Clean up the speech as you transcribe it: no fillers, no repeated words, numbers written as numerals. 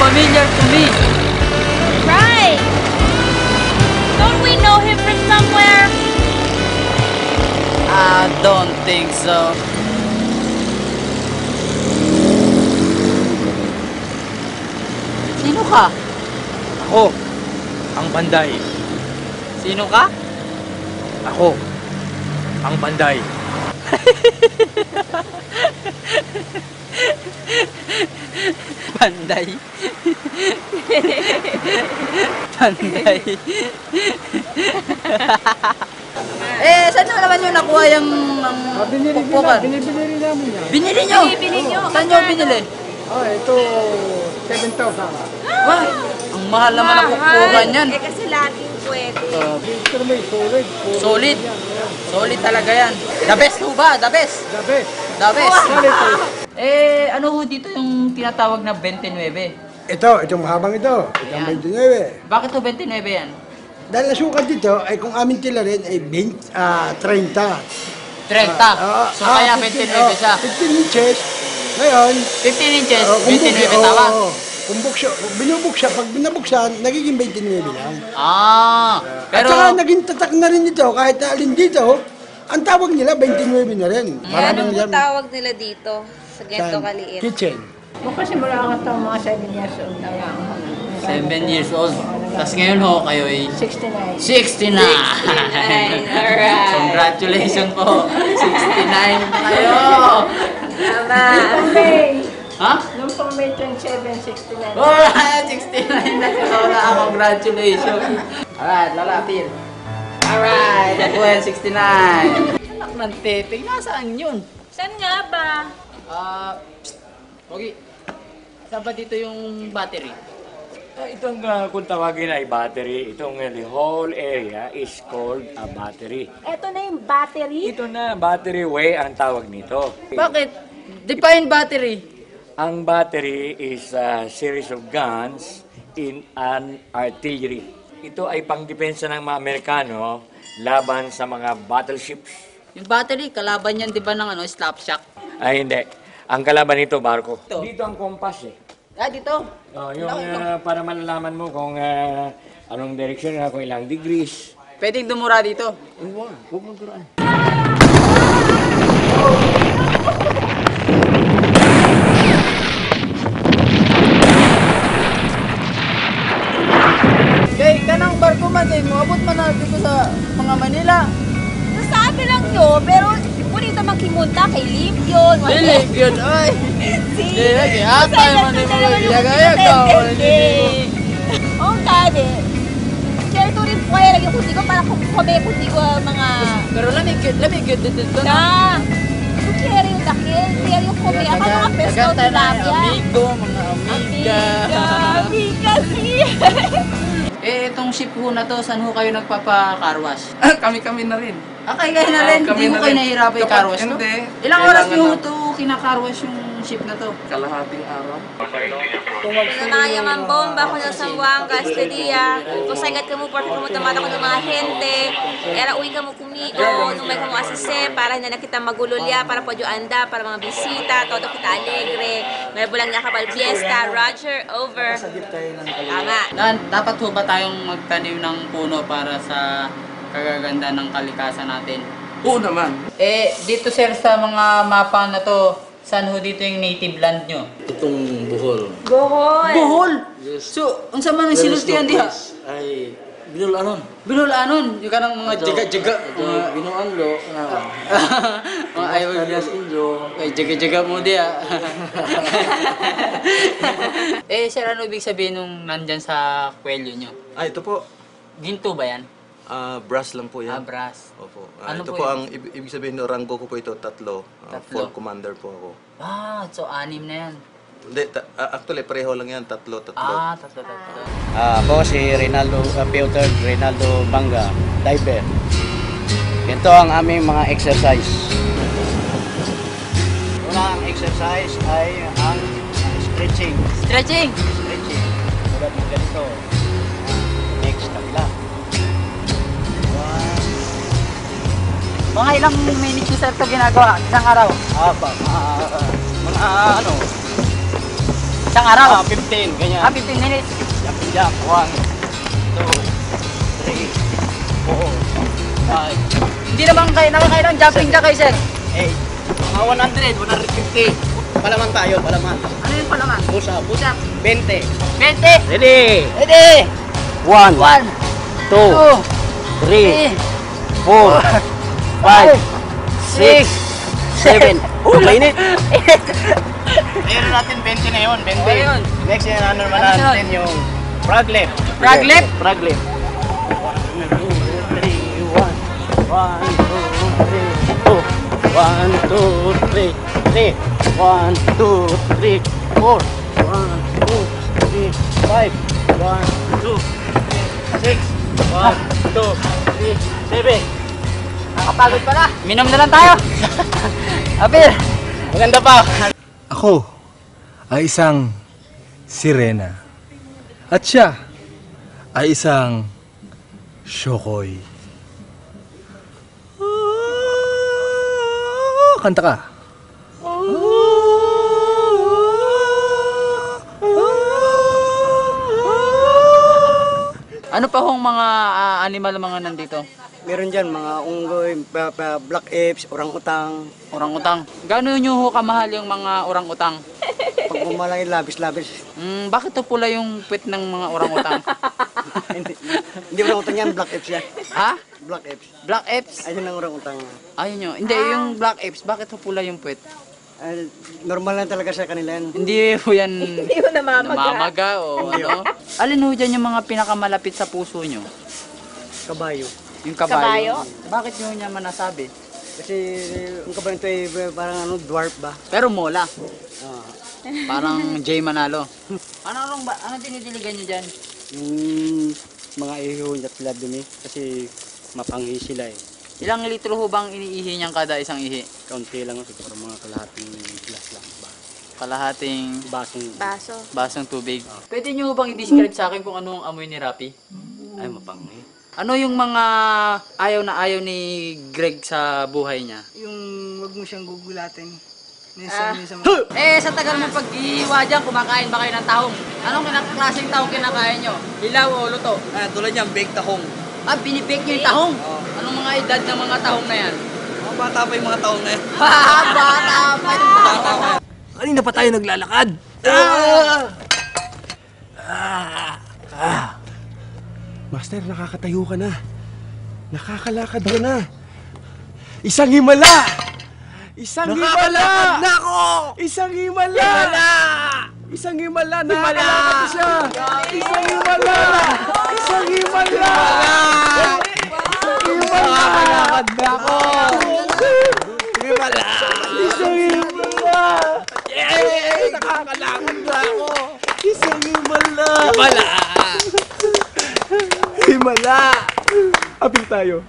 familiar to me. Right. Don't we know him from somewhere? I don't think so. Sino ka? Ako, ang Banday. Sino ka? Ako, ang Banday. Panday. Panday. Saan na naman yung nakuha yung pukpukan? Binibili rin namin yan. Binili nyo? Binili nyo. Saan nyo binili? Ito, 7,000. Wah, ang mahal naman ang pukpukan yan. Kasi lating pwede. Pero may solid. Solid. Solid talaga yan. The best ho ba? The best. The best. The best. Solid po. Ano ho dito yung tinatawag na 29? Itong mahabang ito. Ayan. Itong 29. Bakit ho 29 yan? Dahil nasukat dito, ay kung amin tila rin ay 30. 30. So kaya 29 siya. 15 inches. Ngayon, 15 inches, kung 29 tawag. Kung binubuksa, pag binabuksan, nagiging 29 lang. Pero At saka naging tatak na rin ito, kahit na alin dito, ang tawag nila 29 na rin. Ano po tawag nila dito sa ganito kaliit? Kitchen. Kasi mula ka mga 7 years old na lang. 7 years old. Tapos ngayon ho, kayo ay 69. 69! Alright. Congratulations po! 69 na kayo! Tama. May, Ha? nung pang May 27, 69. Alright! 69 na si Lola! Congratulations! Alright, Lola, Phil. Alright! That was 69! Anak ng titing, nasaan yun? Saan nga ba? Okay. Saan ba dito yung battery? Itong kung tawagin ay battery, itong the whole area is called a battery. Ito na yung battery. Ito na, battery way ang tawag nito. Bakit? Define battery. Ang battery is a series of guns in an artillery. Ito ay pangdepensa ng mga Amerikano laban sa mga battleships. Yung battery, kalaban yan, di ba, ng slap shock? Ay hindi. Ang kalaban nito, barko. Dito ang kompas eh. Dito. Yung para malalaman mo kung anong direksyon na, kung ilang degrees. Pwedeng dumura dito. Huwag mong duraan. Kay, kanang barko man, kay, maabot man na dito sa mga Manila. Nasabi lang nyo, pero punita magkimunta kay Liv yun. Dilig yun, ay. Dilig, atay man yung mga iyagayag ka. Oo, gani. Kaya ito rin po kaya lagi kundi ko para kami kundi ko mga... Pero lamig dito na. Na! Kaya yung dakil, kaya yung kumi. Ako mga personal Naganta na tilapia. amigo, mga amiga. Amiga siya. Itong ship ho na to, saan ho kayo nagpapa-carwash? Kami na rin. Kayo na rin, Kami hindi mo na kayo rin. nahihirapan Kapag i-carwash to? hindi, Ilang oras kailangan nyo na- ito kinakarwash yung ship na to? Kalahating araw. Namaya man bomba ko sa Zamboanga, Estedia. Kung sagat ka mo, porque kumutamata ko ng mga gente. Era uwi ka mo kumigo, nung may kamo asise, para hindi na kita magululya, para po anda, para mga bisita, todo kita alegre. May bulang niya kapal fiesta, Roger, over. Tama. Dapat ho ba tayong magtanim ng puno para sa kagaganda ng kalikasan natin? Oo naman. Dito sir sa mga mapa na to, saan ho dito yung native land nyo? Itong Bohol. Bohol. Bohol! Yes. So, unsa man ang There is sinultihan no diha? place. Ay, Binul anon. Binol anon, yung kanang mga jaga-jaga. Binuanlo. Mga ayaw Alias Indio. ay jaga-jaga mo diha. Sir, ano ibig sabihin nung nandyan sa kwelyo nyo? Ito po, Ginto ba yan? brass lang po yan. Brass. Opo. Ano Ito po po yun? ang ibig sabihin ng rango ko po ito, tatlo. Full commander po ako. So 6 na yan. Hindi, actually pareho lang yan, tatlo. Tatlo. Ako si Peter Reynaldo Banga, diver. Ito ang aming mga exercise. Una ang exercise ay ang stretching. Stretching! Stretching. Tulad ng ganito. Next, tabla. Mga ilang minutes nyo sir ito ginagawa? Isang araw? Mga Isang araw? 15, ganyan. 15 minutes. Jumping jack. 1, 2, 3, 4, 5, Hindi naman kayo ng jumping jack kayo, sir. 8. Mga 100, 150. Palaman tayo, palaman. Ano yung palaman? Push up. Push up. 20. 20. Ready? Ready. 1, 1, 2, 3, 4, 5, 6, 7. Oh, mainit. Mayroon natin 20 na yun, 20. Okay yun. Next yun, ano naman Ano natin yung frog lip. Frog lip? Frog lip. 1, 2, 3, 1, 2, 3, 3, 1, 2, 3, 4, 1, 2, 3, 5, 1, 2, 3, 6, 1, 2, 3, 7. Nakapagod pala. Minom na lang tayo. Apir. Maganda pa. Ako ay isang sirena. At siya ay isang syokoy. Kanta ka. Ano pa hong mga animal mga nandito? Meron dyan mga unggoy, black apes, orang-utang. Orang-utang. Gaano nyo ho kamahal yung mga orang-utang? Pag bumalaki, labis-labis. Bakit to pula yung puwet ng mga orang-utang? Hindi orang-utang yan, black apes yan. Ha? Black apes. Black apes? Ayun ang orang-utang. Ayun nyo. Hindi, yung black apes, bakit to pula yung puwet? Normal lang talaga sa kanila yan. Hindi ho yan Hindi mo namamaga o ano? Alin ho dyan yung mga pinakamalapit sa puso nyo? Kabayo. Yung kabayo? Bakit nyo niya manasabi? Kasi yung kabayo ito ay parang ano, dwarf ba? Pero mola. Ah. Parang Jay Manalo. Ano dinidiligan nyo dyan? Yung mga iho niya sila dumi. Kasi mapanghi sila eh. Ilang litro ho bang iniihi niyang kada isang ihi? Kaunti lang, siguro mga kalahating glass lang ba? Kalahating Basong. basong tubig. Pwede nyo bang i-describe sa akin kung ano ang amoy ni Rapi? Ay, mapanghi. Ano yung mga ayaw na ayaw ni Greg sa buhay niya? Yung wag mo siyang gugulatin. Sa tagal mo pag-ihiwa dyan, kumakain ba kayo ng tahong? Anong klaseng tahong kinakain nyo? Hilaw o luto? Tulad niyan, baked tahong. Binibake nyo yung tahong? Anong mga edad ng mga tahong na yan? Mga bata pa yung mga tahong na yan. Bata pa yung tahong! Kanina pa tayo naglalakad. Master, nakakatayo ka na. Nakakalakad ka na. Isang himala! Isang himala! na ako! Isang himala! Isang himala! Nakakalakad na siya! Isang himala! Isang himala! Nakakalakad na ako! Himala! Isang himala! Yay! Nakakalakad na ako! Isang himala! Himala! Himala! Apil tayo.